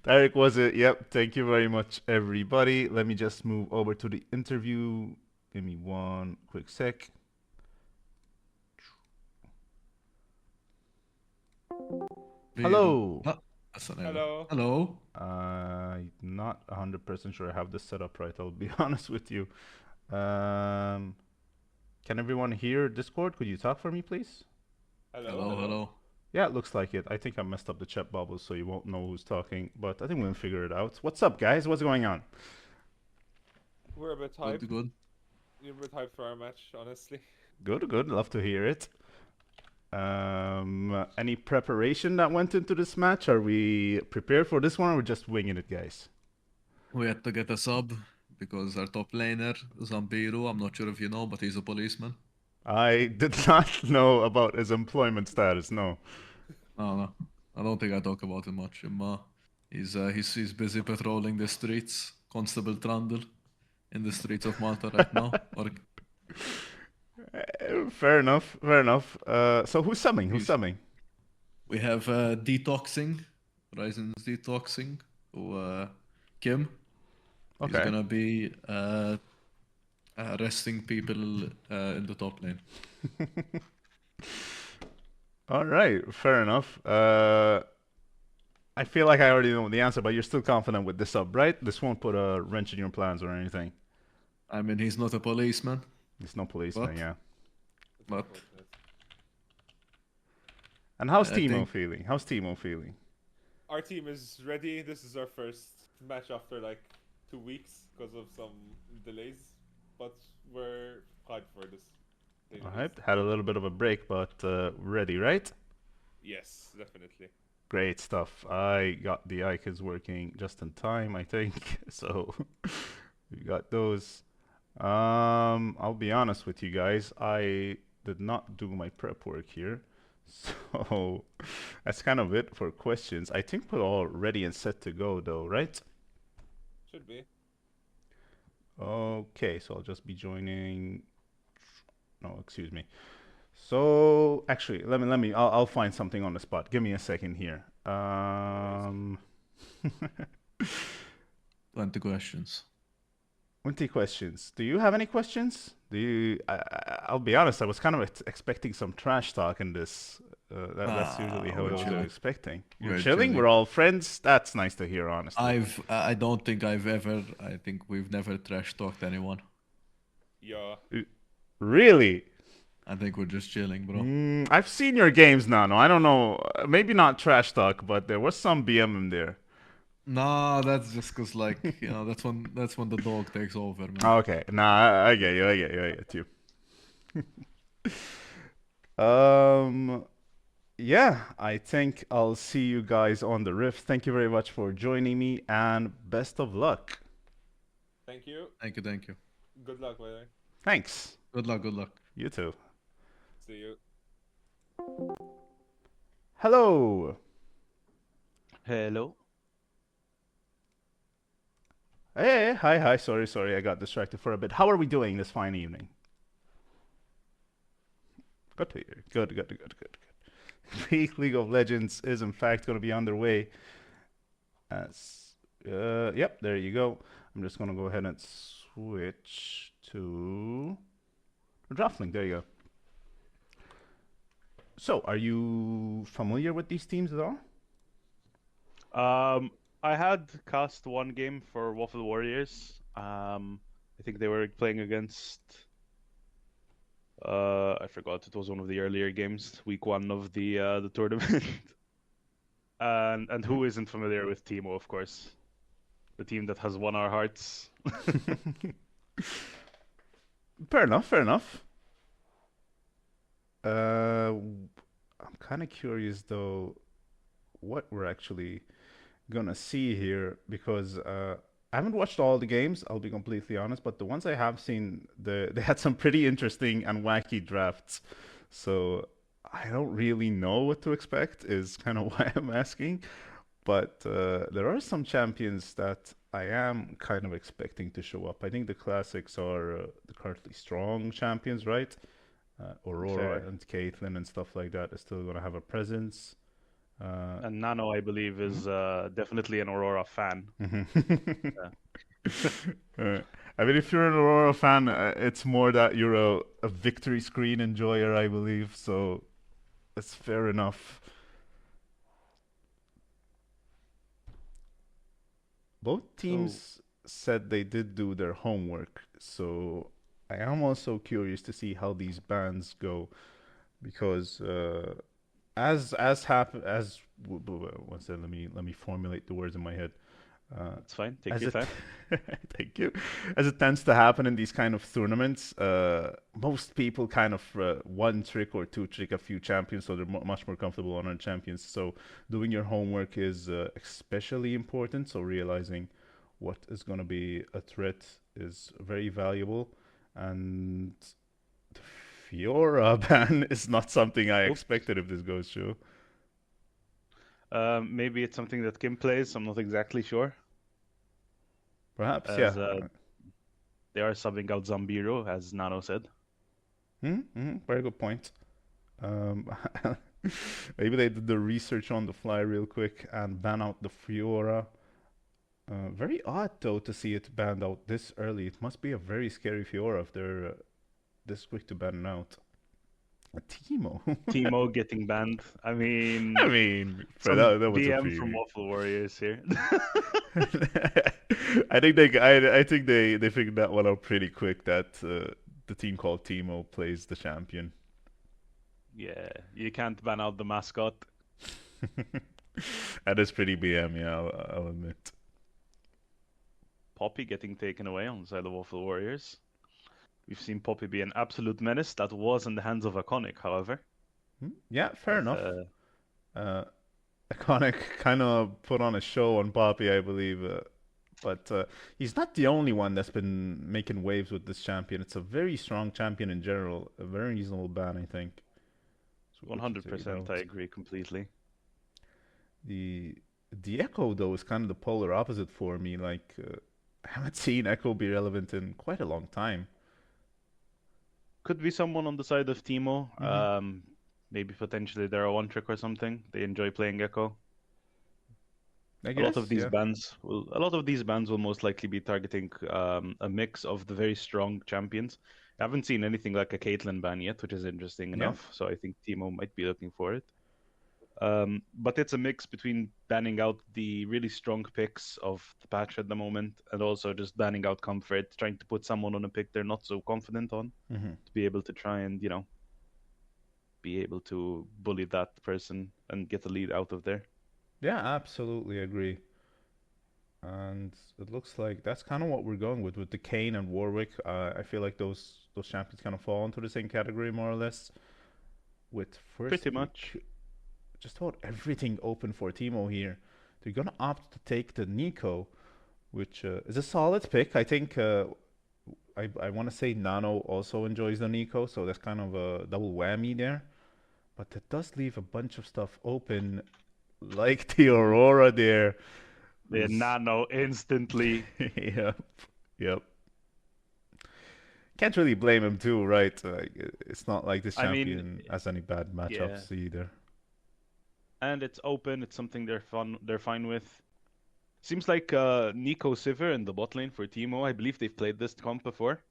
Tarek was it? Yep. Thank you very much, everybody. Let me just move over to the interview. Give me one quick sec. Vero. Hello. Ah, Asanello. Hello. Hello. I'm not 100% sure I have this set up right. I'll be honest with you. Um, can everyone hear Discord? Could you talk for me, please? Hello. Hello, Hello. hello. Yeah, it looks like it. I think I messed up the chat bubble, so you won't know who's talking, but I think we'll figure it out. What's up, guys? What's going on? We're a bit Good, hyped. good. We're a bit hyped for our match, honestly. Good, good. Love to hear it. Any preparation that went into this match? Are we prepared for this one, or we're just winging it, guys? We had to get a sub because our top laner, Zambiru, I'm not sure if you know, but he's a policeman. I did not know about his employment status. No. No, no. I don't think I talk about him much. He's busy patrolling the streets, Constable Trundle, in the streets of Malta right now. Or Fair enough. Fair enough. So who's summing? Who's he's summing? we have detoxing, Ryzen's detoxing, who Kim. He's Okay. gonna be arresting people in the top lane. All right. Fair enough. I feel like I already know the answer, but you're still confident with this sub, right? This won't put a wrench in your plans or anything. I mean, he's not a policeman, It's no policeman, but yeah. It's but unfortunate. And how's I Timo think feeling? How's Timo feeling? Our team is ready. This is our first match after like 2 weeks because of some delays, but we're hyped for this. Say All the right. least. Had a little bit of a break, but ready, right? Yes, definitely. Great stuff. I got the icons working just in time, I think. So we got those. I'll be honest with you guys. I did not do my prep work here. So that's kind of it for questions. I think we're all ready and set to go though, right? Should be. Okay, so I'll just be joining. No, excuse me. So actually, let me. I'll find something on the spot. Give me a second here. No worries. 20 questions. 20 questions. Do you have any questions? Do you? I'll be honest. I was kind of expecting some trash talk in this. That's usually how We're I was chilling. expecting. You're We're chilling. We're chilling. all friends. That's nice to hear, honestly. I don't think I think we've never trash talked anyone. Yeah. Uh, Really? I think we're just chilling, bro. I've seen your games now. No, I don't know. Maybe not trash talk, but there was some BM in there. Nah, that's just cause like, that's when the dog takes over, man. Okay. Nah, I get you. I get you. I get you. Yeah, I think I'll see you guys on the Rift. Thank you very much for joining me, and best of luck. Thank you. Thank you, thank you. Good luck, by the way. Thanks. Good luck, good luck. You too. See you. Hello. Hello. Hey, hi, hi. Sorry, I got distracted for a bit. How are we doing this fine evening? Good to hear. Good. Peak League of Legends is in fact going to be underway. As, yep, there you go. I'm just going to go ahead and switch to draft link. There you go. So, are you familiar with these teams at all? I had cast one game for Waffle Warriors. I think they were playing against. I forgot. It was one of the earlier games, week one of the tournament. And who isn't familiar with TMO, of course, the team that has won our hearts. Fair enough, fair enough. I'm kind of curious though what we're actually gonna see here because I haven't watched all the games. I'll be completely honest, but the ones I have seen, they had some pretty interesting and wacky drafts. So I don't really know what to expect. Is kind of why I'm asking. But there are some champions that I am kind of expecting to show up. I think the classics are the currently strong champions, right? Aurora Fair. and Caitlyn and stuff like that is still going to have a presence. And Nano, I believe, is definitely an Aurora fan. Mhm. Yeah. Uh, I mean, if you're an Aurora fan, it's more that you're a victory screen enjoyer, I believe. So it's fair enough. Both So, teams said they did do their homework, so I am also curious to see how these bans go because as what's that? Let me formulate the words in my head. Uh, it's fine. Take as your it time. thank you, as it tends to happen in these kind of tournaments, most people kind of one trick or two trick a few champions, so they're much more comfortable on our champions. So doing your homework is especially important. So realizing what is going to be a threat is very valuable, and the Fiora ban is not something I Oops. expected if this goes through. Maybe it's something that Kim plays. I'm not exactly sure, Perhaps, yeah. as they are subbing out Zambiro, as Nano said. Very good point. Um, maybe they did the research on the fly real quick and ban out the Fiora. Very odd though to see it banned out this early. It must be a very scary Fiora if they're this quick to ban it out. A TMO. TMO getting banned. I I mean, mean, for some that was a BM from preview. Waffle Warriors here. I think they figured that one out pretty quick. That the team called TMO plays the champion. Yeah, you can't ban out the mascot. That is pretty BM, yeah, I'll admit. Poppy getting taken away on the side of Waffle Warriors. We've seen Poppy be an absolute menace. That was in the hands of Iconic, however. Yeah, fair But enough. Uh, Iconic kind of put on a show on Poppy, I believe, but he's not the only one that's been making waves with this champion. It's a very strong champion in general, a very reasonable ban, I think. So good to take it 100%, I out. agree completely. The the Echo though is kind of the polar opposite for me. Like I haven't seen Echo be relevant in quite a long time. Could be someone on the side of Timo. Hmm. Maybe potentially they're a one trick or something. They enjoy playing Echo. I A lot of guess, these yeah. bands will most likely be targeting a mix of the very strong champions. I haven't seen anything like a Caitlyn ban yet, which is interesting Yeah. enough. So I think Timo might be looking for it. But it's a mix between banning out the really strong picks of the patch at the moment and also just banning out comfort, trying to put someone on a pick they're not so confident on Hmm. to be able to try and, be able to bully that person and get the lead out of there. Yeah, absolutely agree. And it looks like that's kind of what we're going with the Kane and Warwick. I feel like those champions kind of fall into the same category more or less. With first Pretty pick, much. just about everything open for Timo here. They're gonna opt to take the Nico, which is a solid pick. I think I want to say Nano also enjoys the Nico, so that's kind of a double whammy there. But it does leave a bunch of stuff open, like the Aurora there, The who's Nano instantly. yep, yep. Can't really blame him too, right? It's not like this I mean, champion has any bad yeah. matchups either. And it's open. It's something they're fine with. Seems like Nico Sivir in the bot lane for Timo. I believe they've played this comp before,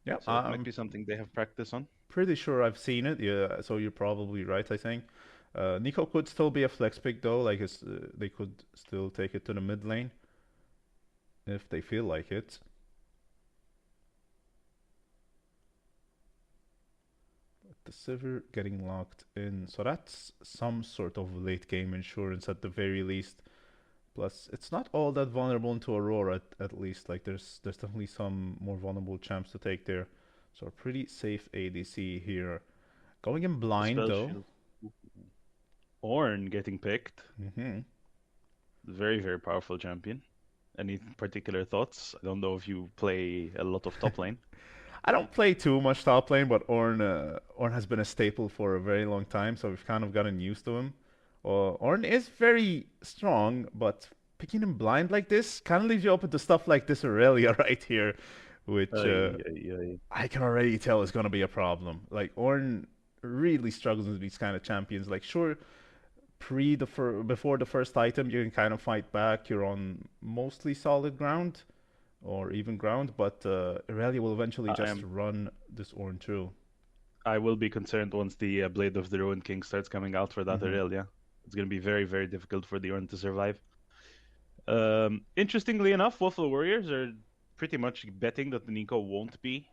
Yep, so it might be something they have practice on. pretty sure I've seen it. Yeah, so you're probably right, I think. Nico could still be a flex pick though. Like they could still take it to the mid lane if they feel like it. The Sivir getting locked in, so that's some sort of late game insurance at the very least. Plus, it's not all that vulnerable into Aurora at least. Like there's definitely some more vulnerable champs to take there. So a pretty safe ADC here. Going in The blind spell though. shield. Ornn getting picked. Hmm. Very, very powerful champion. Any particular thoughts? I don't know if you play a lot of top lane. I don't play too much top lane, but Ornn has been a staple for a very long time, so we've kind of gotten used to him. Ornn is very strong, but picking him blind like this kind of leaves you open to stuff like this Aurelia right here, which Ay, ay, ay. I can already tell is going to be a problem. Like Ornn really struggles with these kind of champions. Like, sure, before the first item, you can kind of fight back. You're on mostly solid ground or even ground, but Irelia will eventually I just am. run this Ornn through. I will be concerned once the Blade of the Ruined King starts coming out for that Hmm. Aurelia. It's going to be very, very difficult for the Ornn to survive. Interestingly enough, Waffle Warriors are pretty much betting that the Nico won't be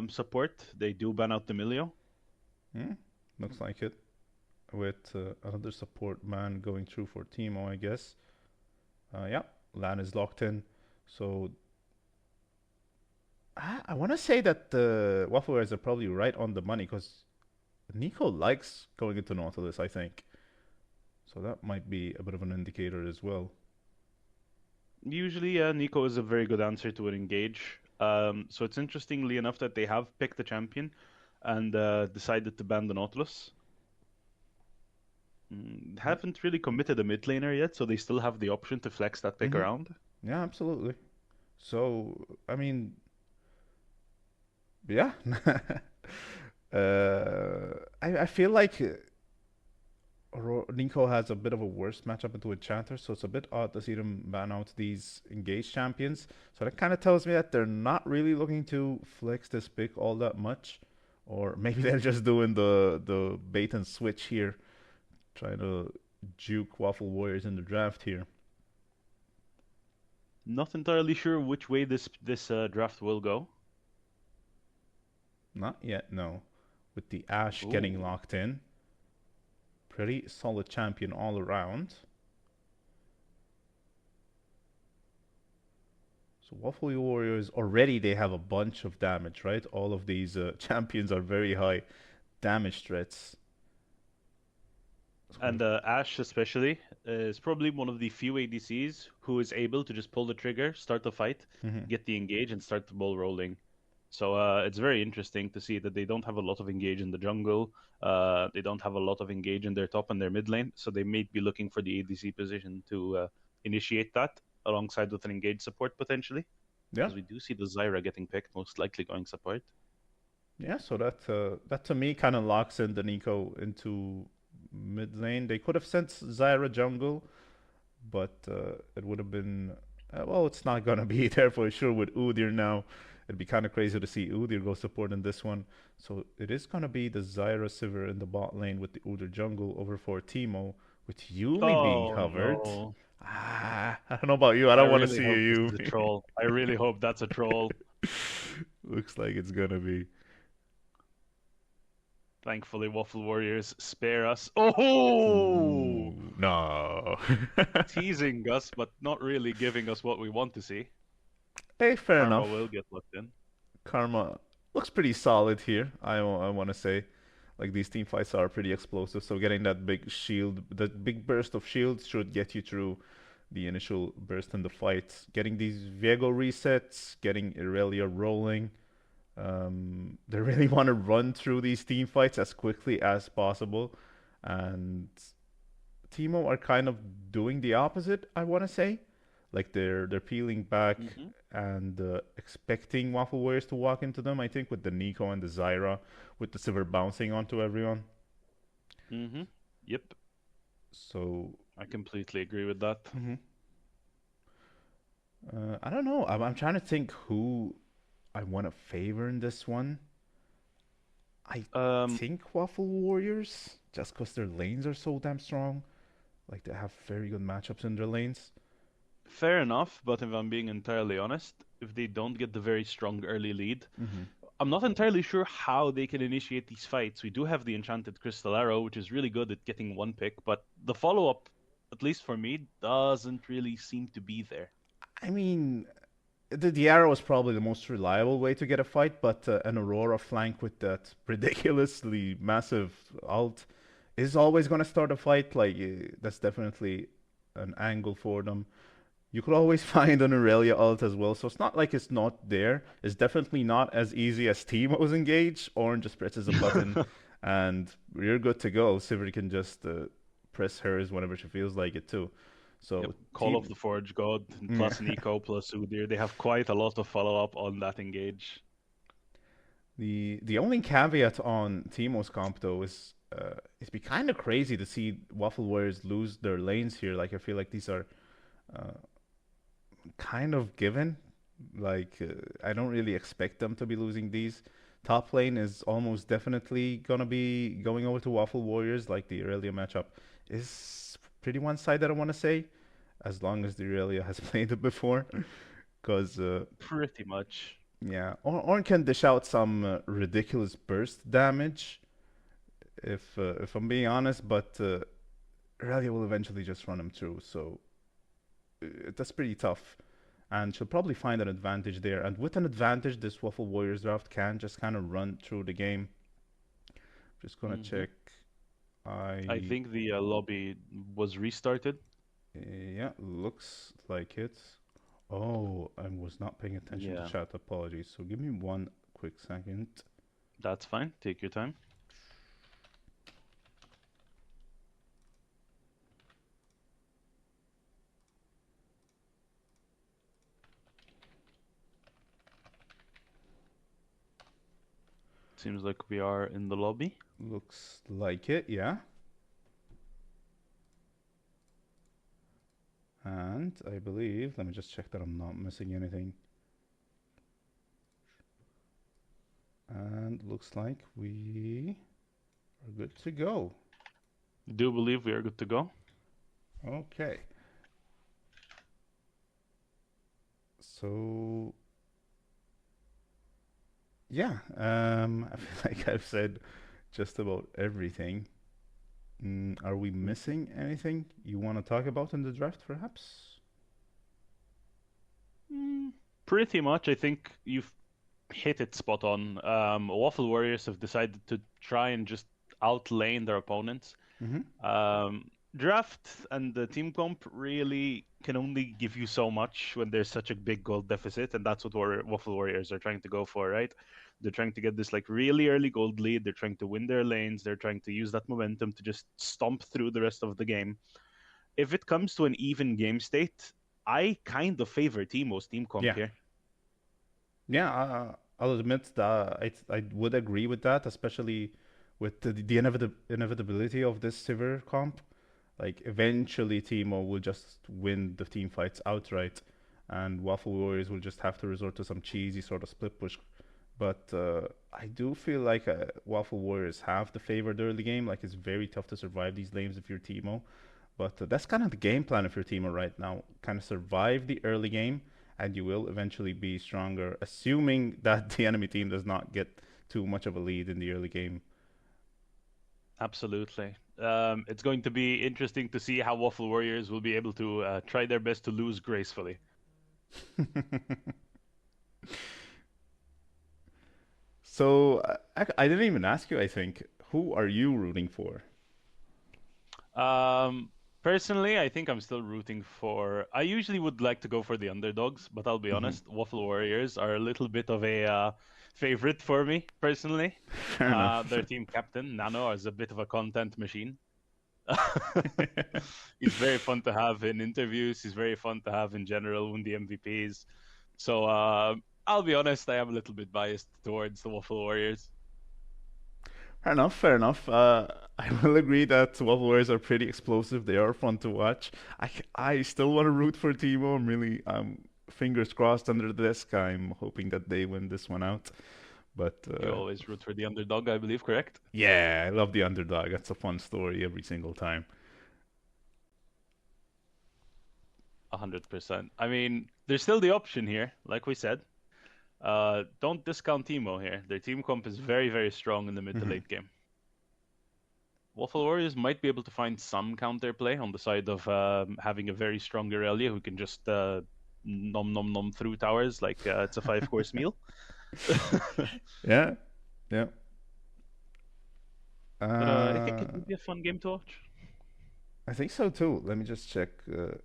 support. They do ban out the Milio. Hmm? Looks like it. With another support man going through for TMO, I guess. Yeah, LAN is locked in. So I want to say that the Wafflewares are probably right on the money because Nico likes going into Nautilus, I think. So that might be a bit of an indicator as well. Usually, Nico is a very good answer to an engage. So it's interestingly enough that they have picked the champion and decided to ban the Nautilus. Haven't really committed a mid laner yet, so they still have the option to flex that pick Hmm. around. Yeah, absolutely. So, I mean, yeah. I feel like Nico has a bit of a worse matchup into Enchanter, so it's a bit odd to see them ban out these engaged champions. So that kind of tells me that they're not really looking to flex this pick all that much, or maybe they're just doing the bait and switch here, trying to juke Waffle Warriors in the draft here. Not entirely sure which way this draft will go. Not yet, no. With the Ash getting Ooh. locked in, pretty solid champion all around. So Waffle Warriors already they have a bunch of damage, right? All of these champions are very high damage threats. And Ashe especially is probably one of the few ADCs who is able to just pull the trigger, start the fight, Mhm. get the engage, and start the ball rolling. So it's very interesting to see that they don't have a lot of engage in the jungle. They don't have a lot of engage in their top and their mid lane. So they may be looking for the ADC position to initiate that alongside with an engage support potentially. Yeah, Because we do see the Zyra getting picked, most likely going support. yeah. So that to me kind of locks in the Nico into mid lane. They could have sent Zyra jungle, but it would have been well. It's not gonna be there for sure with Udyr now. It'd be kind of crazy to see Udyr go support in this one. So it is gonna be the Zyra Sivir in the bot lane with the Udyr jungle over for Teemo with Yumi being Oh covered. no. Ah, I don't know about you. I I don't want to really see hope this a is a Yumi. troll. I really hope that's a troll. Looks like it's gonna be. Thankfully, Waffle Warriors spare us. Oh! Ooh, no. Teasing us, but not really giving us what we want to see. Hey, fair Karma will enough. get locked in. Karma looks pretty solid here. I want to say, like these team fights are pretty explosive. So getting that big shield, that big burst of shield should get you through the initial burst in the fight. Getting these Viego resets, getting Irelia rolling. They really want to run through these team fights as quickly as possible, and Timo are kind of doing the opposite, I want to say. Like they're peeling back Mm-hmm. and expecting Waffle Warriors to walk into them. I think with the Nico and the Zyra, with the Silver bouncing onto everyone. Mm-hmm. Yep, So I completely agree with that. mhm. I don't know. I'm trying to think who I want to favor in this one. I Um, think Waffle Warriors, just because their lanes are so damn strong. Like they have very good matchups in their lanes. Fair enough, but if I'm being entirely honest, if they don't get the very strong early lead, Hmm. I'm not entirely sure how they can initiate these fights. We do have the Enchanted Crystal Arrow, which is really good at getting one pick, but the follow-up, at least for me, doesn't really seem to be there. I mean, the arrow is probably the most reliable way to get a fight, but an Aurora flank with that ridiculously massive ult is always going to start a fight. Like that's definitely an angle for them. You could always find an Aurelia ult as well, so it's not like it's not there. It's definitely not as easy as Teemo's engage. Orange just presses a button, and you're good to go. Sivir can just press hers whenever she feels like it too. Yep, So Call of team, the Forge God, and yeah. plus Nico, plus Udyr. They have quite a lot of follow-up on that engage. The only caveat on Teemo's comp though is it'd be kind of crazy to see Waffle Warriors lose their lanes here. Like I feel like these are uh, kind of given. Like I don't really expect them to be losing these. Top lane is almost definitely gonna be going over to Waffle Warriors. Like the Irelia matchup is pretty one-sided, I want to say, as long as the Irelia has played it before. Because Pretty much. yeah, Ornn can dish out some ridiculous burst damage, if I'm being honest, but Irelia will eventually just run him through. So that's pretty tough. And she'll probably find an advantage there. And with an advantage, this Waffle Warriors draft can just kind of run through the game. Just gonna Hmm. check. I I think the lobby was restarted. Yeah, looks like it. Oh, I was not paying attention to Yeah, chat. Apologies. So give me one quick second. that's fine. Take your time. Seems like we are in the lobby. Looks like it, yeah. And I believe, let me just check that I'm not missing anything. And looks like we are good to go. Do believe we are good to go. Okay. So yeah, I feel like I've said just about everything. Are we missing anything you want to talk about in the draft, perhaps? Mm, Pretty much, I think you've hit it spot on. Waffle Warriors have decided to try and just outlane their opponents. Mm-hmm. Draft and the team comp really can only give you so much when there's such a big gold deficit, and that's what Waffle Warriors are trying to go for, right? They're trying to get this like really early gold lead. They're trying to win their lanes. They're trying to use that momentum to just stomp through the rest of the game. If it comes to an even game state, I kind of favor Teemo's team comp Yeah, here. yeah. I'll admit that I would agree with that, especially with the inevitability of this Sivir comp. Like eventually, Teemo will just win the team fights outright, and Waffle Warriors will just have to resort to some cheesy sort of split push. But I do feel like Waffle Warriors have the favored early game. Like it's very tough to survive these lanes if you're Teemo. But that's kind of the game plan if you're Teemo right now. Kind of survive the early game, and you will eventually be stronger, assuming that the enemy team does not get too much of a lead in the early game. Absolutely. It's going to be interesting to see how Waffle Warriors will be able to try their best to lose gracefully. So I didn't even ask you. I think who are you rooting for? Um, Personally, I think I'm still rooting for. I usually would like to go for the underdogs, but I'll be Hmm. honest, Waffle Warriors are a little bit of a favorite for me personally. Fair enough. Their team captain, Nano, is a bit of a content machine. He's very fun to have in interviews. He's very fun to have in general when the MVPs. So I'll be honest, I am a little bit biased towards the Waffle Warriors. Fair enough, fair enough. I will agree that Waffle Warriors are pretty explosive. They are fun to watch. I still want to root for Timo. I'm really fingers crossed under the desk. I'm hoping that they win this one out. But You always root for the underdog, I believe, correct? yeah, I love the underdog. That's a fun story every single time. 100%. I mean, there's still the option here, like we said. Don't discount Timo here. Their team comp is very, very strong in the mid to Hmm. late game. Waffle Warriors might be able to find some counterplay on the side of having a very strong Irelia who can just nom nom nom through towers like it's a five-course meal. Yeah, yeah. But I think it Uh, would be a fun game to watch. I think so too. Let me just check the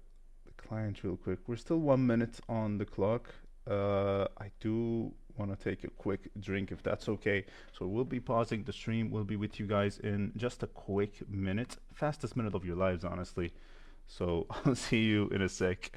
client real quick. We're still 1 minute on the clock. I do want to take a quick drink if that's okay. So we'll be pausing the stream. We'll be with you guys in just a quick minute. Fastest minute of your lives, honestly. So I'll see you in a sec.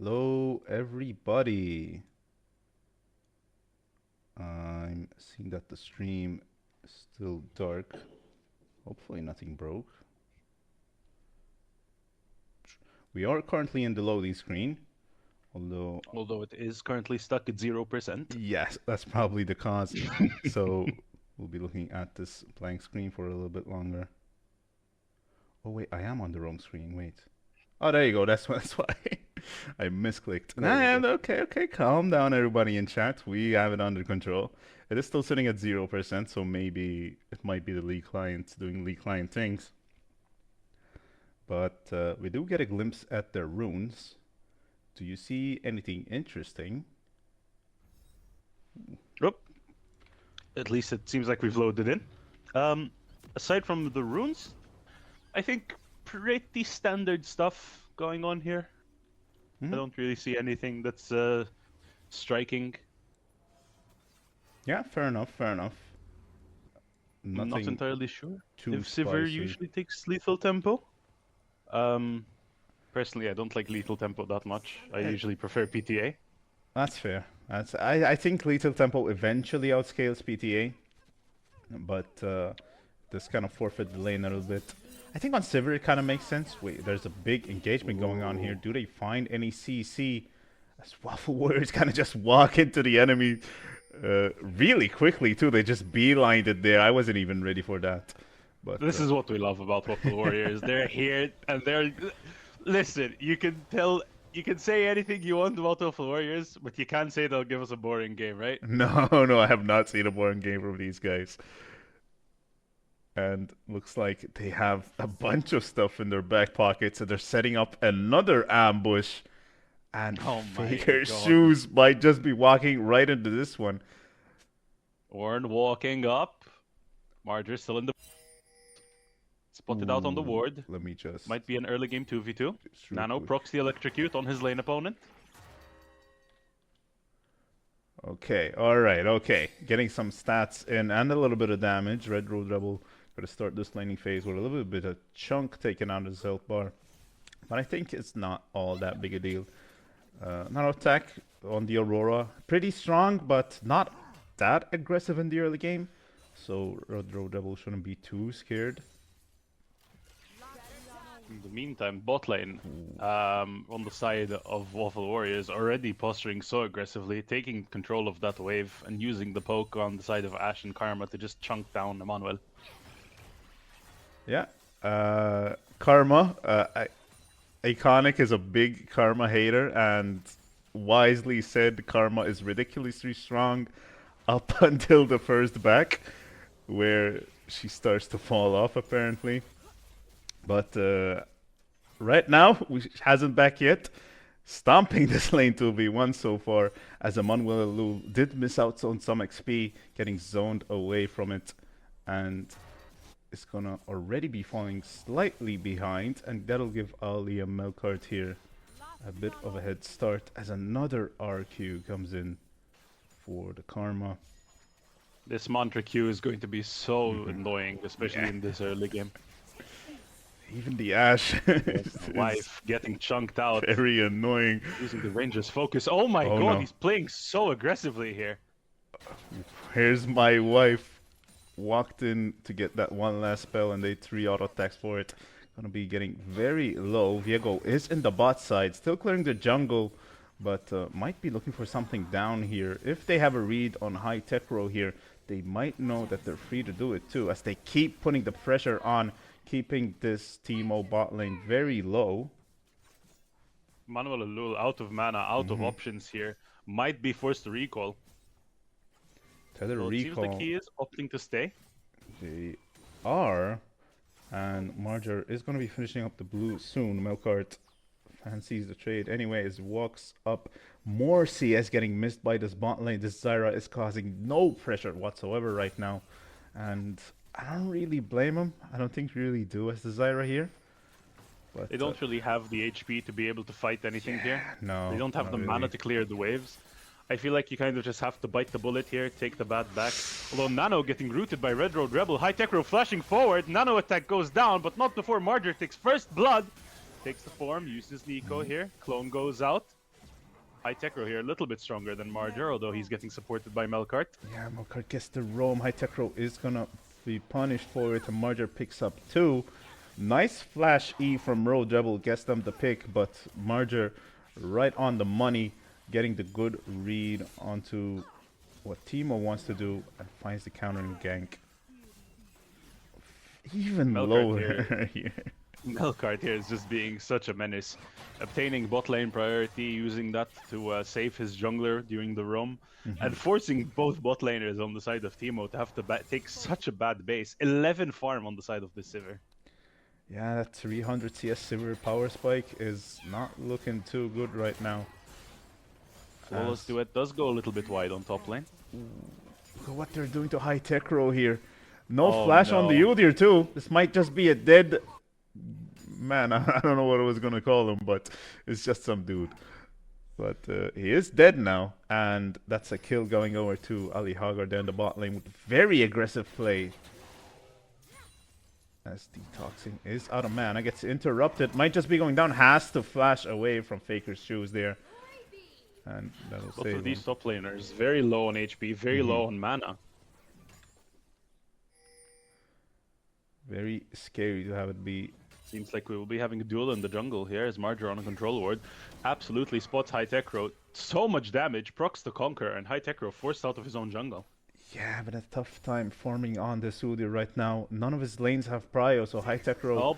Hello, everybody. I'm seeing that the stream is still dark. Hopefully, nothing broke. We are currently in the loading screen, although, Although it is currently stuck at 0%. yes, that's probably the cause. So, we'll be looking at this blank screen for a little bit longer. Oh, wait, I am on the wrong screen. Wait. Oh, there you go. That's why I misclicked. There we go. Okay. Calm down, everybody in chat. We have it under control. It is still sitting at 0%, so maybe it might be the League client doing League client things. But we do get a glimpse at their runes. Do you see anything interesting? Oh, at least it seems like we've loaded in. Aside from the runes, I think pretty standard stuff going on here. Mhm. I don't really see anything that's striking. Yeah, fair enough. I'm not Nothing entirely sure too if Sivir spicy. usually takes lethal tempo. Personally, I don't like lethal tempo that much. I usually prefer PTA. That's fair. I think Lethal Tempo eventually outscales PTA, but this kind of forfeit the lane a little bit. I think on Sivir it kind of makes sense. Wait, there's a big engagement going on here. Do they find any CC? As Waffle Warriors kind of just walk into the enemy really quickly too. They just beelined it there. I wasn't even ready for that. But This is what we love about Waffle Warriors. They're here and they're. Listen, you can tell. You can say anything you want about Waffle Warriors, but you can't say they'll give us a boring game, right? no, I have not seen a boring game from these guys. And looks like they have a bunch of stuff in their back pockets, and they're setting up another ambush. And Oh my Faker God. Shoes might just be walking right into this one. Ornn walking up. Marjorie still in the. Spotted out on the Ooh, ward. Let me just. Might be an early game 2v2. just real Nano quick. procs the electrocute on his lane opponent. Okay, alright, okay. Getting some stats in and a little bit of damage. Red Road Rebel got to start this laning phase with a little bit of chunk taken out of his health bar. But I think it's not all that big a deal. Nano attack on the Aurora. Pretty strong, but not that aggressive in the early game. So Red Road Rebel shouldn't be too scared. In the meantime, bot lane on the side of Waffle Warriors already posturing so aggressively, taking control of that wave and using the poke on the side of Ashe and Karma to just chunk down Emmanuel. Yeah. Karma. Iconic is a big Karma hater and wisely said Karma is ridiculously strong up until the first back, where she starts to fall off apparently. But right now, which hasn't back yet, stomping this lane 2v1 so far, as Emmanuel Lul did miss out on some XP, getting zoned away from it, and is gonna already be falling slightly behind, and that'll give Ali and Melkart here a bit of a head start as another RQ comes in for the Karma. This mantra Q is going to be so annoying, especially in this early game. Even the Ashe is Wife getting chunked out, very annoying. using the Ranger's focus. Oh my Oh, god, no. he's playing so aggressively here. Here's my wife. Walked in to get that one last spell and they 3 auto attacks for it. Gonna be getting very low. Viego is in the bot side, still clearing the jungle, but might be looking for something down here. If they have a read on high tech row here, they might know that they're free to do it too, as they keep putting the pressure on, keeping this TMO bot lane very low. Manuel Lul out of mana, out of options here. Might be forced to recall. Tether So it seems recall. like he is opting to stay. They are, and Marger is going to be finishing up the blue soon. Melkart fancies the trade anyways, walks up. More CS getting missed by this bot lane. This Zyra is causing no pressure whatsoever right now, and I don't really blame him. I don't think we really do as the Zyra here. But They don't really have the HP to be able to fight anything here. no, They don't have not the really. mana to clear the waves. I feel like you kind of just have to bite the bullet here, take the bat back. Although Nano getting rooted by Red Road Rebel, High Tech Row flashing forward, Nano attack goes down, but not before Marger takes first blood. Takes the form, uses the eco here, clone goes out. High Techro here, a little bit stronger than Marger, although he's getting supported by Melkart. Yeah, Malkart gets the roam. High Tech Row is gonna be punished for it, and Marger picks up 2. Nice flash E from Road Rebel gets them the pick, but Marger right on the money, getting the good read onto what TMO wants to do and finds the counter and gank. Even Melkart lower here. Melkart here is just being such a menace, obtaining bot lane priority, using that to save his jungler during the roam, and forcing both bot laners on the side of Teemo to have to take such a bad base. 11 farm on the side of the Sivir. Yeah, that 300 CS Sivir power spike is not looking too good right now. Flawless Duet does go a little bit wide on top lane. Look at what they're doing to High Tech Row here. No Oh, flash on the no. Udyr too. This might just be a dead man. I don't know what I was gonna call him, but it's just some dude. But he is dead now, and that's a kill going over to Ali Hagar down the bot lane with very aggressive play. As detoxing is out of mana, gets interrupted. Might just be going down. Has to flash away from Faker's shoes there, and that'll Both save of these him. top laners, very low on HP, very low on mana. Very scary to have it be. Seems like we will be having a duel in the jungle here as Marger on a control ward. Absolutely spots High Tech Row. So much damage, procs the Conquer, and High Tech Row forced out of his own jungle. Yeah, but a tough time forming on this Udyr right now. None of his lanes have prio, so High Tech Row Oh,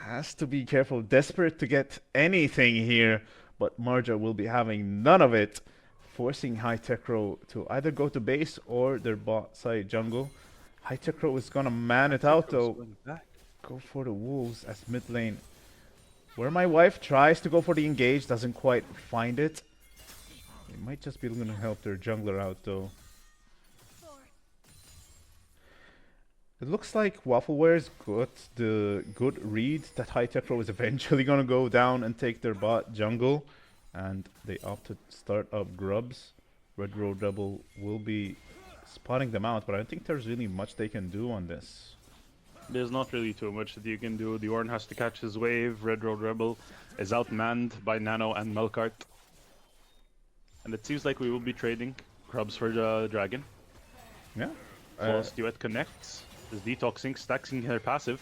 has to be careful. Desperate to get anything here, but Marja will be having none of it, forcing High Tech Row to either go to base or their bot side jungle. High Tech Row is gonna man it out though. going back. Go for the wolves as mid lane. Where my wife tries to go for the engage, doesn't quite find it. They might just be gonna help their jungler out though. It looks like Waffleware's got the good read that High Tech Row is eventually gonna go down and take their bot jungle, and they opt to start up grubs. Red Road Rebel will be spotting them out, but I don't think there's really much they can do on this. There's not really too much that you can do. The Ornn has to catch his wave. Red Road Rebel is outmanned by Nano and Melkart. And it seems like we will be trading grubs for the dragon. Yeah. Flawless Duet connects. Is detoxing, stacking her passive.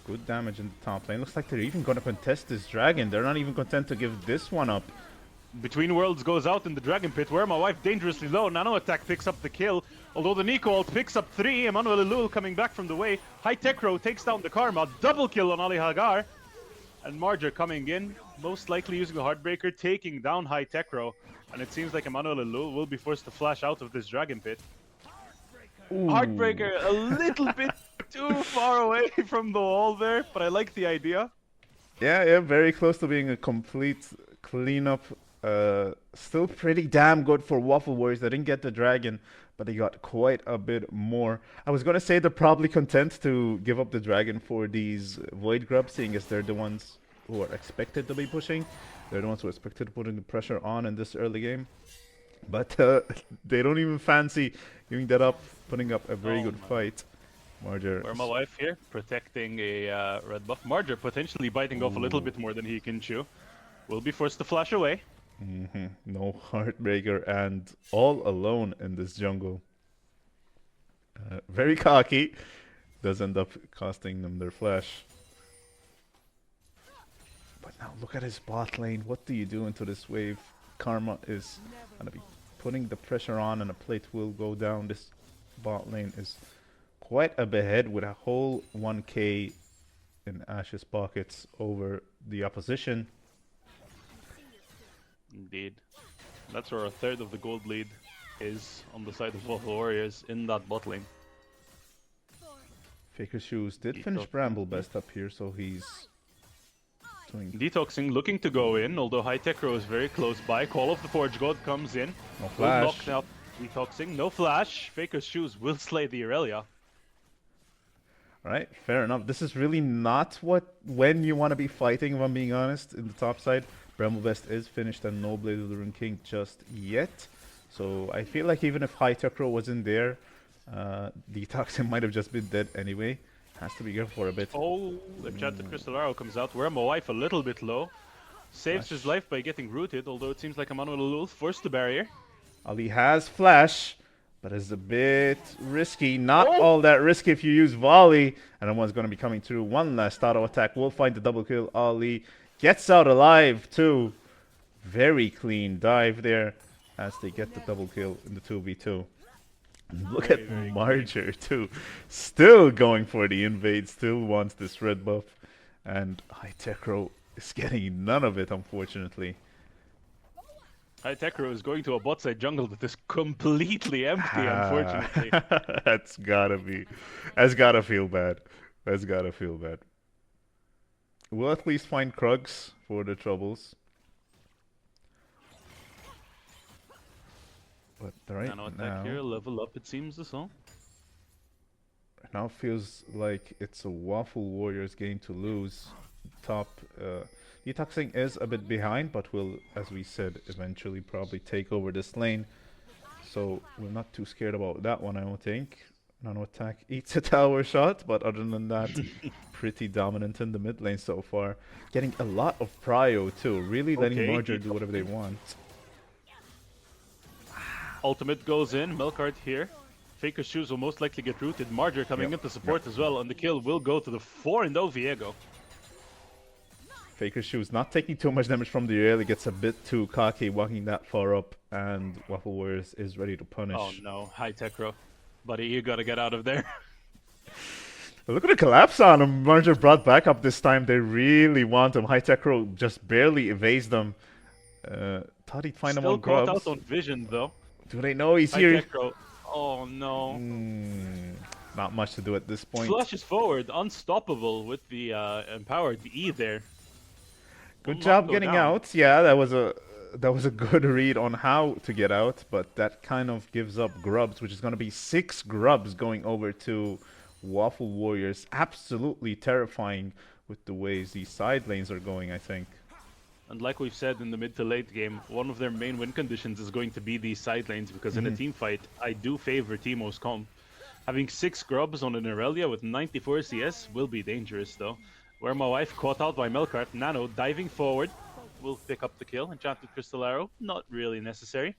Good damage in the top lane. Looks like they're even gonna contest this dragon. They're not even content to give this one up. Between Worlds goes out in the Dragon Pit, where my wife dangerously low. Nano attack picks up the kill. Although the Nico ult picks up 3. Emmanuel Elul coming back from the way. High Tech Row takes down the Karma. Double kill on Ali Hagar. And Marger coming in, most likely using a Heartbreaker, taking down High Tech Row. And it seems like Emmanuel Elul will be forced to flash out of this Dragon Pit. Heartbreaker a little bit too far away from the wall there, but I like the idea. Yeah, very close to being a complete cleanup. Still pretty damn good for Waffle Warriors. They didn't get the dragon, but they got quite a bit more. I was gonna say they're probably content to give up the dragon for these Void Grubs, seeing as they're the ones who are expected to be pushing. They're the ones who are expected to putting the pressure on in this early game. But they don't even fancy giving that up, putting up a very good fight. Marger. Where my wife here, protecting a red buff. Marger potentially biting off a little bit more than he can chew. Will be forced to flash away. No Heartbreaker and all alone in this jungle. Very cocky. Does end up costing them their flash. But now look at his bot lane. What do you do into this wave? Karma is gonna be putting the pressure on and a plate will go down. This bot lane is quite a bit ahead with a whole 1k in Ash's pockets over the opposition. Indeed. That's where a third of the gold lead is on the side of both Warriors in that bot lane. Faker's Shoes did finish Bramble best up here, so he's doing Detoxing looking to go in, although High Tech Row is very close by. Call of the Forge God comes in. no Will flash. knock out Detoxing. No flash. Faker's Shoes will slay the Aurelia. Right, fair enough. This is really not when you want to be fighting, if I'm being honest, in the top side. Bramble Best is finished and no Blade of the Rune King just yet. So I feel like even if High Tech Row wasn't there, Detoxing might have just been dead anyway. Has to be careful for a bit. Oh, Enchanted Crystal Arrow comes out. Where my wife a little bit low. Saves his life by getting rooted, although it seems like Emmanuel will force the barrier. Ali has flash, but it's a bit risky. Not all that risky if you use volley. And One's going to be coming through. One last auto attack will find the double kill. Ali gets out alive too. Very clean dive there as they get the double kill in the 2v2. Look at Marger too. Still going for the invade. Still wants this red buff. And Hytekro is getting none of it, unfortunately. Hytekro is going to a bot side jungle that is completely empty, unfortunately. That's gotta be. That's gotta feel bad. That's gotta feel bad. We'll at least find Krugs for the troubles. But right attack here, level up it seems as well. Now feels like it's a Waffle Warriors game to lose. Top Detoxing is a bit behind, but will, as we said, eventually probably take over this lane. So we're not too scared about that one, I don't think. Nano Attack eats a tower shot, but other than that, pretty dominant in the mid lane so far. Getting a lot of prio too, really letting Marger do whatever they want. Ultimate goes in, Melkart here. Faker's Shoes will most likely get rooted. Marger coming into support as well, and the kill will go to the 4-0 Viego. Faker's Shoes not taking too much damage from the air. He gets a bit too cocky walking that far up, and Waffle Warriors is ready to punish. Oh no, Hytekro. Buddy, you gotta get out of there. Look at the collapse on him. Marger brought back up this time. They really want him. Hytekro just barely evades them. Thought he'd find him on grubs. Still caught out on vision though. Do they know he's here? Hytekro. Oh no. Not much to do at this point. Flushes forward, unstoppable with the empowered E there. Good job getting out. Yeah, that was a good read on how to get out, but that kind of gives up grubs, which is going to be 6 grubs going over to Waffle Warriors. Absolutely terrifying with the ways these side lanes are going, I think. And like we've said in the mid to late game, one of their main win conditions is going to be these side lanes, because in a team fight, I do favor TMO's comp. Having 6 grubs on an Irelia with 94 CS will be dangerous though. Where my wife caught out by Melkart, Nano diving forward will pick up the kill. Enchanted Crystal Arrow, not really necessary.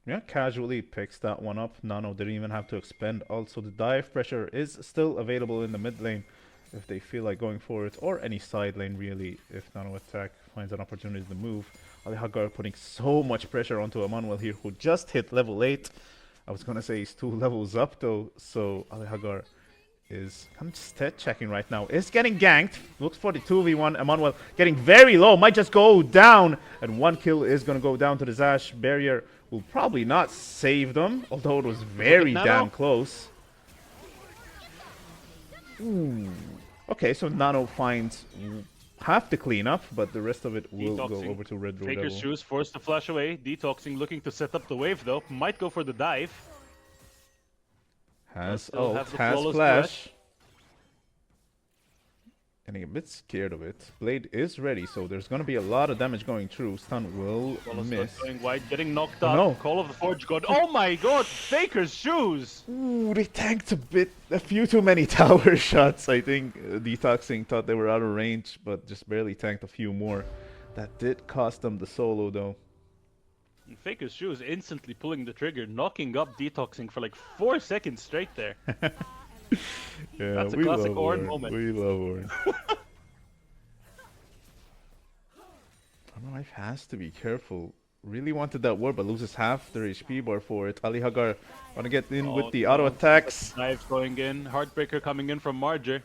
Yeah, casually picks that one up. Nano didn't even have to expend. Also, the dive pressure is still available in the mid lane if they feel like going for it, or any side lane really, if Nano Attack finds an opportunity to move. Ali Hagar putting so much pressure onto Emmanuel here, who just hit level 8. I was gonna say he's 2 levels up though, so Ali Hagar is kind of stat checking right now. Is getting ganked. Looks for the 2v1. Emmanuel getting very low. Might just go down. And 1 kill is going to go down to the Zash. Barrier will probably not save them, although it was very damn close. Okay, so Nano finds half the cleanup, but the rest of it will go over to Red Road. Faker's Shoes forced to flash away. Detoxing looking to set up the wave though. Might go for the dive. Has flash. Getting a bit scared of it. Blade is ready, so there's going to be a lot of damage going through. Stun will miss. Going wide, getting knocked out. No. Call of the Forge God. Oh my god! Faker's Shoes! Ooh, they tanked a few too many tower shots. I think Detoxing thought they were out of range, but just barely tanked a few more. That did cost them the solo, though. And Faker's Shoes instantly pulling the trigger, knocking up Detoxing for like 4 seconds straight there. Yeah, that's a classic Ornn moment. We love Ornn. Life has to be careful. Really wanted that ward, but loses half their HP bar for it. Ali Hagar gonna get in with the auto attacks. Knives going in. Heartbreaker coming in from Marger.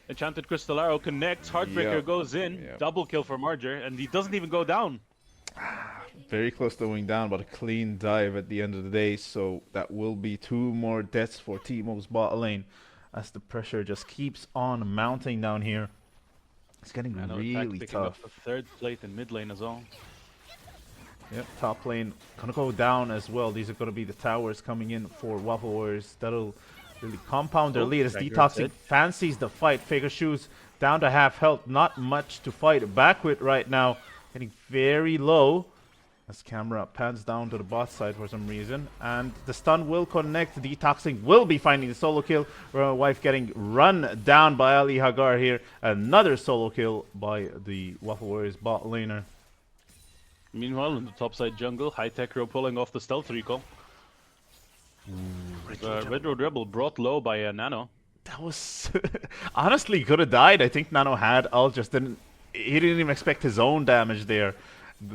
Enchanted Crystal Arrow connects. Heartbreaker goes in. Double kill for Marger, and he doesn't even go down. Very close to going down, but a clean dive at the end of the day. So that will be 2 more deaths for TMO's bot lane as the pressure just keeps on mounting down here. It's getting really tough. Up the 3rd plate in mid lane as well. Yep, top lane gonna go down as well. These are gonna be the towers coming in for Waffle Warriors. That'll really compound their lead as Detoxing fancies the fight. Faker's Shoes down to half health. Not much to fight back with right now. Getting very low. As camera pans down to the bot side for some reason. And the stun will connect. Detoxing will be finding the solo kill. Wife getting run down by Ali Hagar here. Another solo kill by the Waffle Warriors bot laner. Meanwhile, in the topside jungle, High Tech Row pulling off the stealth recall. Red Road Rebel brought low by Nano. That was honestly could have died. I think Nano had ult, just didn't. He didn't even expect his own damage there.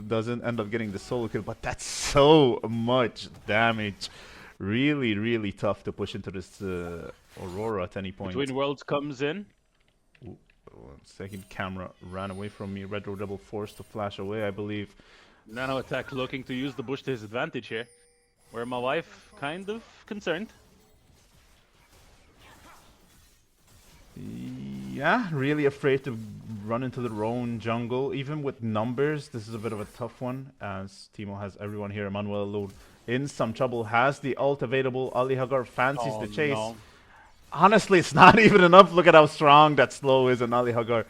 Doesn't end up getting the solo kill, but that's so much damage. Really, really tough to push into this Aurora at any point. Between Worlds comes in. Ooh, 1 second, camera ran away from me. Red Road Rebel forced to flash away, I believe. Nano Attack looking to use the bush to his advantage here. Where my wife kind of concerned. Yeah, really afraid to run into their own jungle. Even with numbers, this is a bit of a tough one, as TMO has everyone here. Emmanuel alone in some trouble, has the ult available. Ali Hagar fancies the chase. No. Honestly, it's not even enough. Look at how strong that slow is, and Ali Hagar,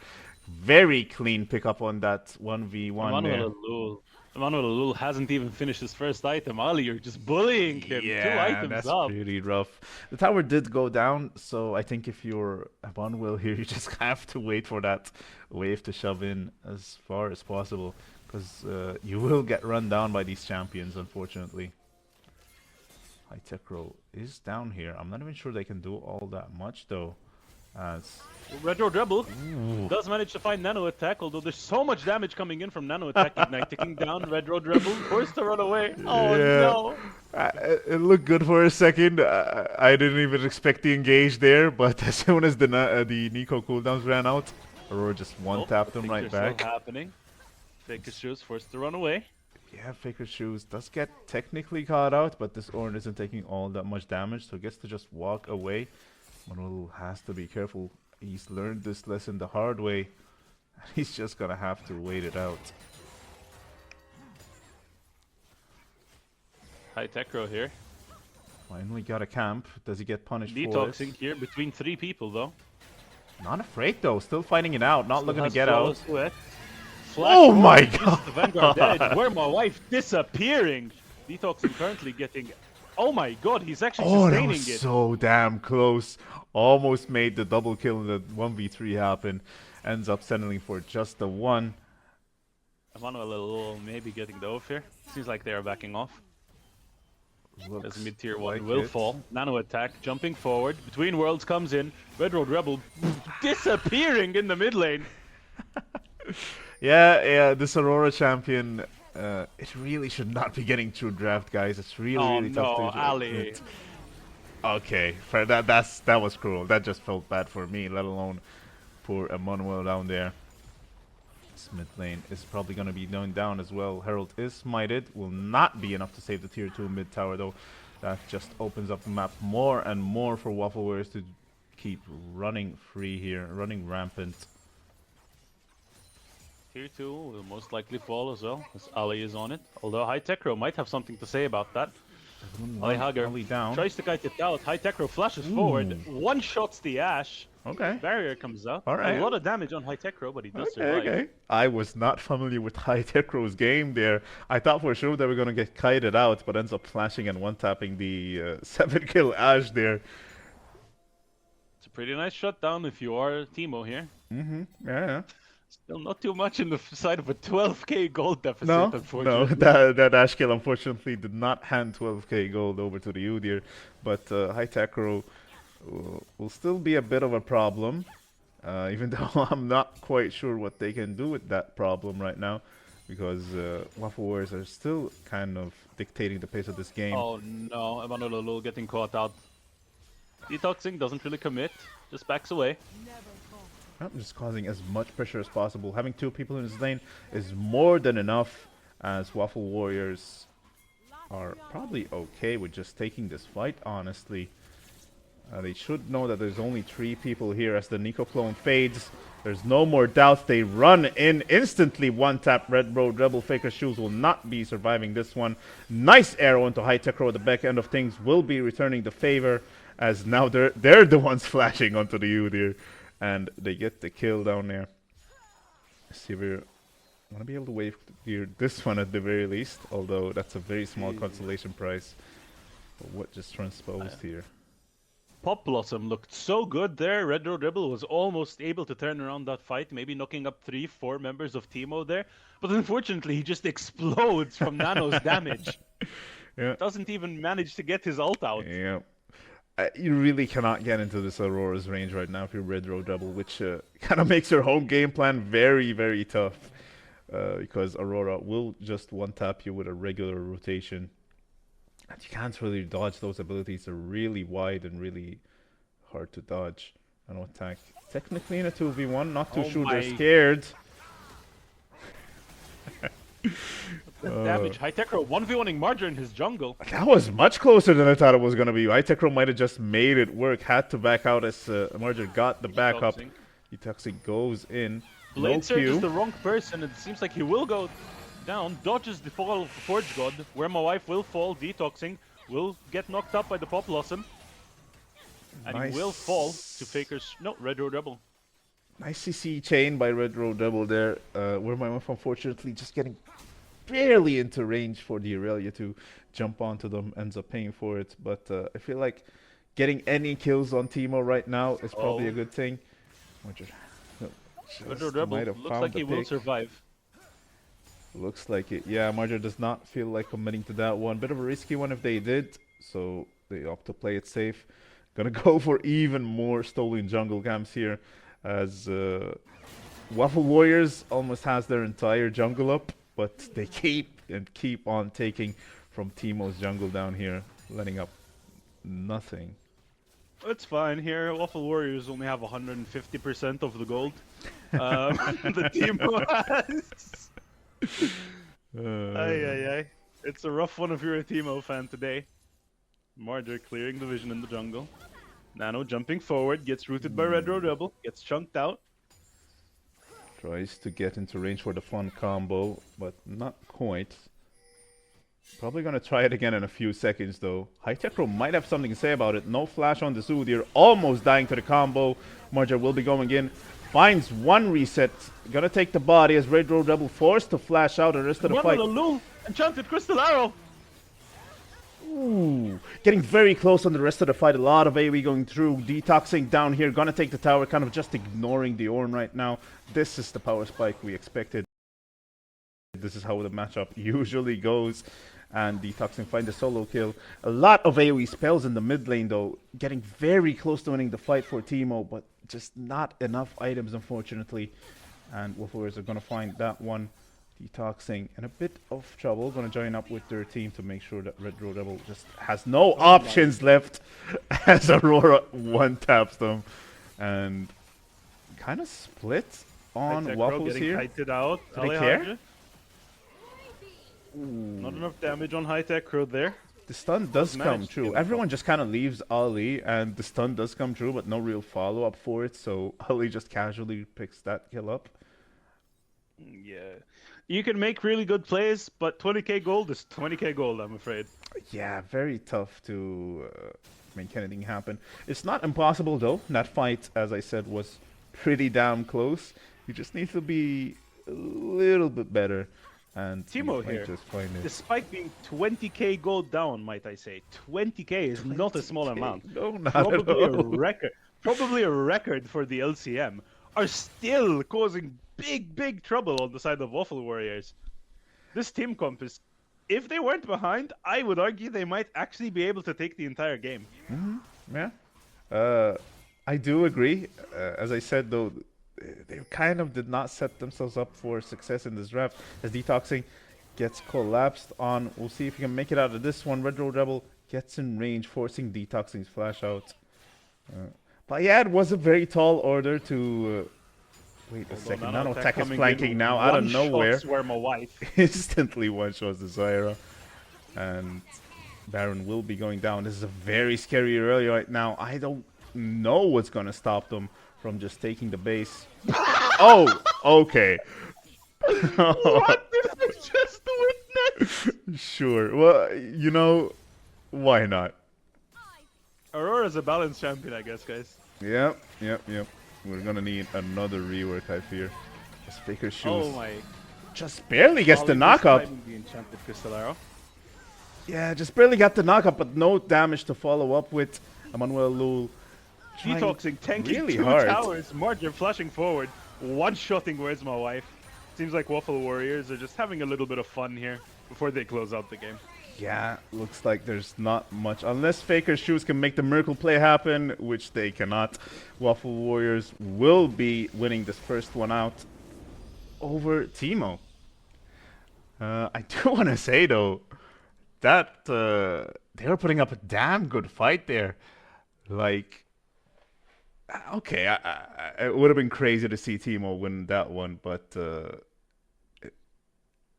very clean pickup on that 1v1 there. Emmanuel Alul hasn't even finished his first item. Ali, you're just bullying him. Yeah, 2 items that's up. pretty rough. The tower did go down, so I think if you're Emmanuel here, you just have to wait for that wave to shove in as far as possible, because you will get run down by these champions, unfortunately. High Tech Row is down here. I'm not even sure they can do all that much, though. As Red Road Rebel does manage to find Nano Attack, although there's so much damage coming in from Nano Attack Ignite, taking down Red Road Rebel, forced to run away. Oh Yeah. no! It looked good for a second. I didn't even expect the engage there, but as soon as the Nico cooldowns ran out, Aurora just one-tapped them right back. Still happening. Faker's Shoes forced to run away. Yeah, Faker's Shoes does get technically caught out, but this Ornn isn't taking all that much damage, so gets to just walk away. Manuel has to be careful. He's learned this lesson the hard way. He's just gonna have to wait it out. High Tech Row here. Finally got a camp. Does he get punished for Detoxing this? here between 3 people though. Not afraid though. Still fighting it out. Not Still looking to has get flawless out. sweat. Oh my Uses god! The Vanguard Edge, where my wife disappearing. Detoxing currently getting. Oh my god, he's actually Oh, that sustaining was it. so damn close. Almost made the double kill in the 1v3 happen. Ends up settling for just the one. Emmanuel Alul maybe getting the off here. Seems like they are backing off. Looks As mid-tier 1 like will it. fall. Nano Attack jumping forward. Between Worlds comes in. Red Road Rebel disappearing in the mid lane. Yeah, this Aurora champion, it really should not be getting through draft, guys. It's really, Oh really tough no, to Ali. Okay, for that was cruel. That just felt bad for me, let alone poor Emmanuel down there. This mid lane is probably going to be going down as well. Herald is smited. Will not be enough to save the tier 2 mid tower, though. That just opens up the map more and more for Waffle Warriors to keep running free here, running rampant. Tier 2 will most likely fall as well, as Ali is on it. Although High Tech Row might have something to say about that. Ali Hagar down. tries to kite it out. High Tech Row flashes forward, one-shots the Ashe. Okay. Barrier comes up. All right. A lot of damage on High Tech Row, but he does Okay, survive. okay. I was not familiar with High Tech Row's game there. I thought for sure they were going to get kited out, but ends up flashing and one-tapping the 7-kill Ashe there. It's a pretty nice shutdown if you are TMO here. Yeah. Still not too much in the side of a 12k gold deficit, No, unfortunately. that Ashe kill unfortunately did not hand 12k gold over to the Udyr, but High Tech Row will still be a bit of a problem, even though I'm not quite sure what they can do with that problem right now, because Waffle Warriors are still kind of dictating the pace of this game. Oh no, Emmanuel Alul getting caught out. Detoxing doesn't really commit, just backs away. I'm just causing as much pressure as possible. Having 2 people in his lane is more than enough, as Waffle Warriors are probably okay with just taking this fight, honestly. They should know that there's only 3 people here as the Nico clone fades. There's no more doubts. They run in instantly. One-tap Red Road Rebel. Faker's Shoes will not be surviving this one. Nice arrow into High Tech Row at the back end of things. Will be returning the favor, as now they're the ones flashing onto the Udyr. And they get the kill down there. Sivir want to be able to wave clear this one at the very least, although that's a very small consolation prize for what just transposed here. Pop Blossom looked so good there. Red Road Rebel was almost able to turn around that fight, maybe knocking up 3-4 members of TMO there. But unfortunately, he just explodes from Nano's damage. Yeah. Doesn't even manage to get his ult out. Yeah. You really cannot get into this Aurora's range right now if you're Red Road Rebel, which kind of makes your whole game plan very, very tough. Because Aurora will just one-tap you with a regular rotation. And you can't really dodge those abilities. They're really wide and really hard to dodge and attack. Technically in a 2v1, not too sure they're scared. Damage. High Techro 1v1ing Marger in his jungle. That was much closer than I thought it was going to be. High Techro might have just made it work. Had to back out as Marger got the backup. Detoxing goes in. Blade Surge is the wrong person. It seems like he will go down. Dodges the fall of Forge God, where my wife will fall. Detoxing will get knocked up by the Pop Blossom. And he will fall to Faker's... No, Red Road Rebel. Nice CC chain by Red Road Rebel there. Where my wife unfortunately just getting barely into range for the Aurelia to jump onto them. Ends up paying for it. But I feel like getting any kills on TMO right now is probably a good thing. Red Road Rebel looks like he will survive. Looks like it. Yeah, Marger does not feel like committing to that one. Bit of a risky one if they did, so they opt to play it safe. Gonna go for even more stolen jungle camps here, as Waffle Warriors almost has their entire jungle up, but they keep on taking from Teemo's jungle down here, letting up nothing. It's fine here. Waffle Warriors only have 150% of the gold. The team has. Ay. It's a rough one if you're a TMO fan today. Marger clearing the vision in the jungle. Nano jumping forward, gets rooted by Red Road Rebel, gets chunked out. Tries to get into range for the fun combo, but not quite. Probably gonna try it again in a few seconds though. High Techro might have something to say about it. No flash on the Zoodir, almost dying to the combo. Marger will be going in. Finds one reset. Gonna take the body as Red Road Rebel forced to flash out the rest of the fight. Enchanted Crystal Arrow! Ooh, getting very close on the rest of the fight. A lot of AoE going through. Detoxing down here. Gonna take the tower. Kind of just ignoring the Ornn right now. This is the power spike we expected. This is how the matchup usually goes. And Detoxing find the solo kill. A lot of AoE spells in the mid lane though. Getting very close to winning the fight for TMO, but just not enough items unfortunately. And Waffle Warriors are going to find that one. Detoxing in a bit of trouble. Going to join up with their team to make sure that Red Road Rebel just has no options left as Aurora one-taps them. And kind of split on Waffles here. Kited out. Do they care? Not enough damage on High Tech Crow there. The stun does come true. Everyone just kind of leaves Ali, and the stun does come true, but no real follow-up for it, so Ali just casually picks that kill up. Yeah. You can make really good plays, but 20k gold is 20k gold, I'm afraid. Yeah, very tough to make anything happen. It's not impossible, though. That fight, as I said, was pretty damn close. You just need to be a little bit better. And TMO here, just find it. Despite being 20k gold down, might I say, 20k is not a small amount. No, not probably at all. A record. Probably a record for the LCM. Are still causing big trouble on the side of Waffle Warriors. This team comp is, if they weren't behind, I would argue they might actually be able to take the entire game. Yeah, I do agree. As I said though, they kind of did not set themselves up for success in this draft, as Detoxing gets collapsed on. We'll see if he can make it out of this one. Red Road Rebel gets in range, forcing Detoxing's flash out. But yeah, it was a very tall order to... wait a second, Nano Tech is flanking now out of nowhere. Where my wife. Instantly one-shots the Zyra. And Baron will be going down. This is a very scary early right now. I don't know what's going to stop them from just taking the base. Oh, okay. What did I just witness? Sure. Well, you know, why not? Aurora's a balanced champion, I guess, guys. Yep. We're going to need another rework, I fear. Faker's shoes. Oh my. Just barely gets the Ollie was knockup. timing the enchanted crystal arrow. Yeah, just barely got the knockup, but no damage to follow up with. Emmanuel Lul trying Detoxing, tanking really two hard. towers. Margin flashing forward. One-shotting Where's My Wife. Seems like Waffle Warriors are just having a little bit of fun here before they close out the game. Yeah, looks like there's not much. Unless Faker's Shoes can make the miracle play happen, which they cannot. Waffle Warriors will be winning this first one out over TMO. I do want to say, though, that they were putting up a damn good fight there. Like, okay, it would have been crazy to see TMO win that one, but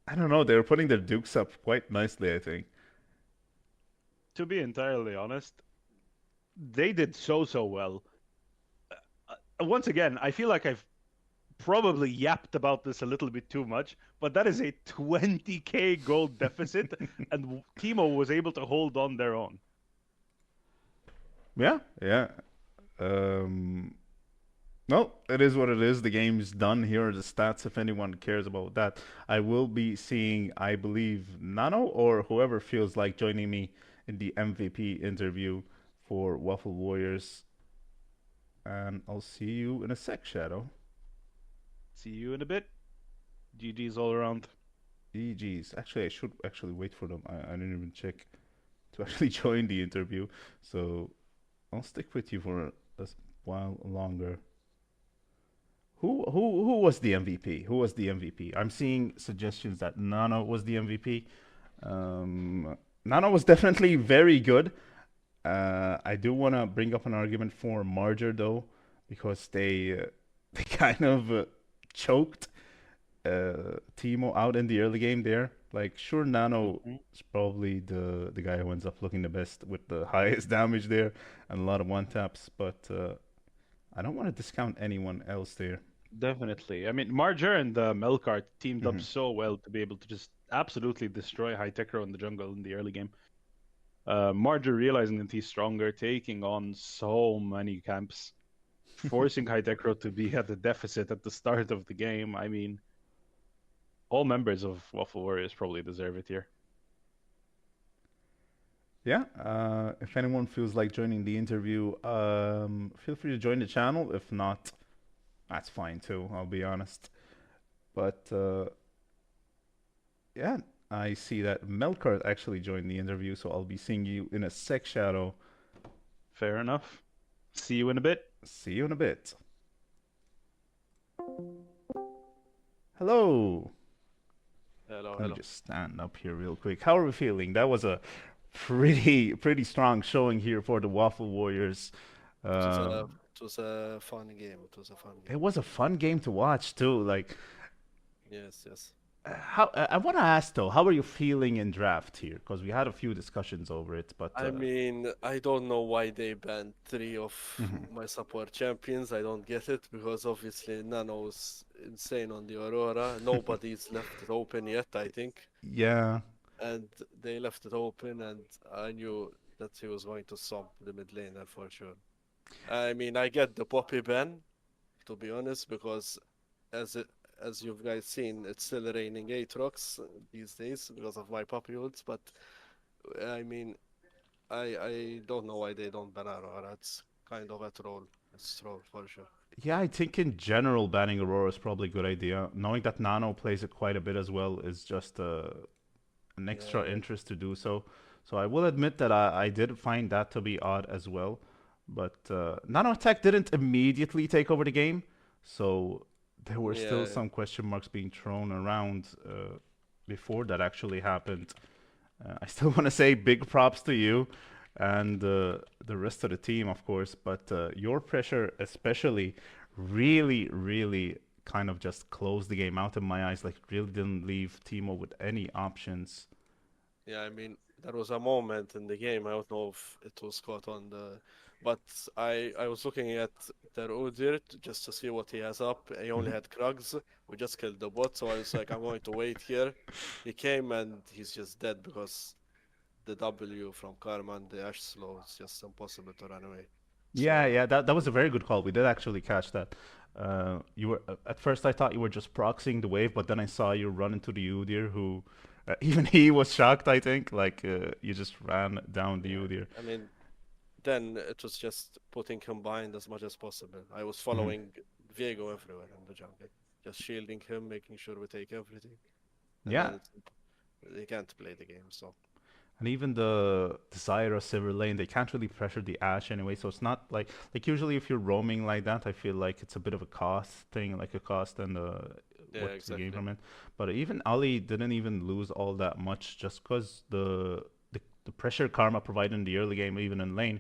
I don't know. They were putting their dukes up quite nicely, I think. To be entirely honest, they did so well. Once again, I feel like I've probably yapped about this a little bit too much, but that is a 20k gold deficit, and Timo was able to hold on their own. Yeah, yeah. No, it is what it is. The game's done. Here are the stats if anyone cares about that. I will be seeing, I believe, Nano or whoever feels like joining me in the MVP interview for Waffle Warriors. And I'll see you in a sec, Shadow. See you in a bit. GG's all around. GG's. Actually, I should actually wait for them. I didn't even check to actually join the interview. So I'll stick with you for a while longer. Who was the MVP? Who was the MVP? I'm seeing suggestions that Nano was the MVP. Nano was definitely very good. I do want to bring up an argument for Marger though, because they kind of choked Timo out in the early game there. Like, sure, Nano is probably the guy who ends up looking the best with the highest damage there and a lot of one taps, but I don't want to discount anyone else there. Definitely. I mean, Marger and Melkart teamed up so well to be able to just absolutely destroy High Techro in the jungle in the early game. Marger realizing that he's stronger, taking on so many camps, forcing High Techro to be at a deficit at the start of the game. I mean, all members of Waffle Warriors probably deserve it here. Yeah, if anyone feels like joining the interview, feel free to join the channel. If not, that's fine too, I'll be honest. But yeah, I see that Melkart actually joined the interview, so I'll be seeing you in a sec, Shadow. Fair enough. See you in a bit. See you in a bit. Hello. Hello, Let me just stand up here real quick. How are we feeling? That was a pretty strong showing here for the Waffle Warriors. It was a fun game. It was a fun game. It was a fun game to watch too. Like, Yes. how I want to ask though, how are you feeling in draft here? Because we had a few discussions over it, but I mean, I don't know why they banned 3 of Mhm. my support champions. I don't get it because obviously Nano's insane on the Aurora. Nobody's left it open yet, I think. yeah, And they left it open, and I knew that he was going to stomp the mid laner for sure. I mean, I get the Poppy ban, to be honest, because as you've guys seen, it's still raining Aatrox these days because of my Poppy ults. But I mean, I don't know why they don't ban Aurora. It's kind of a troll. It's troll for sure. yeah. I think in general banning Aurora is probably a good idea. Knowing that Nano plays it quite a bit as well is just an extra Yeah. interest to do so. So I will admit that I did find that to be odd as well. But Nano Attack didn't immediately take over the game, so there were still Yeah. some question marks being thrown around before that actually happened. I still want to say big props to you and the rest of the team, of course, but your pressure, especially, really kind of just closed the game out in my eyes. Like, really didn't leave Timo with any options. Yeah, I mean, there was a moment in the game. I don't know if it was caught on the, but I was looking at their Udyr just to see what he has up. He only Mhm. had Krugs. We just killed the bot, so I was like, I'm going to wait here. He came and he's just dead because the W from Karma and the Ash slow is just impossible to run away. Yeah, So yeah, that was a very good call. We did actually catch that. You were at first I thought you were just proxying the wave, but then I saw you run into the Udyr, who even he was shocked. I think like you just ran down the Yeah, Udyr. I mean, then it was just putting combined as much as possible. I was Hmm. following Viego everywhere in the jungle, just shielding him, making sure we take everything, and Yeah, then they can't play the game. So and even the Zyra Silver Lane, they can't really pressure the Ashe anyway. So it's not like usually if you're roaming like that, I feel like it's a bit of a cost thing, like a cost and yeah, what you gain exactly. from it. But even Ali didn't even lose all that much just because the pressure Karma provided in the early game, even in lane,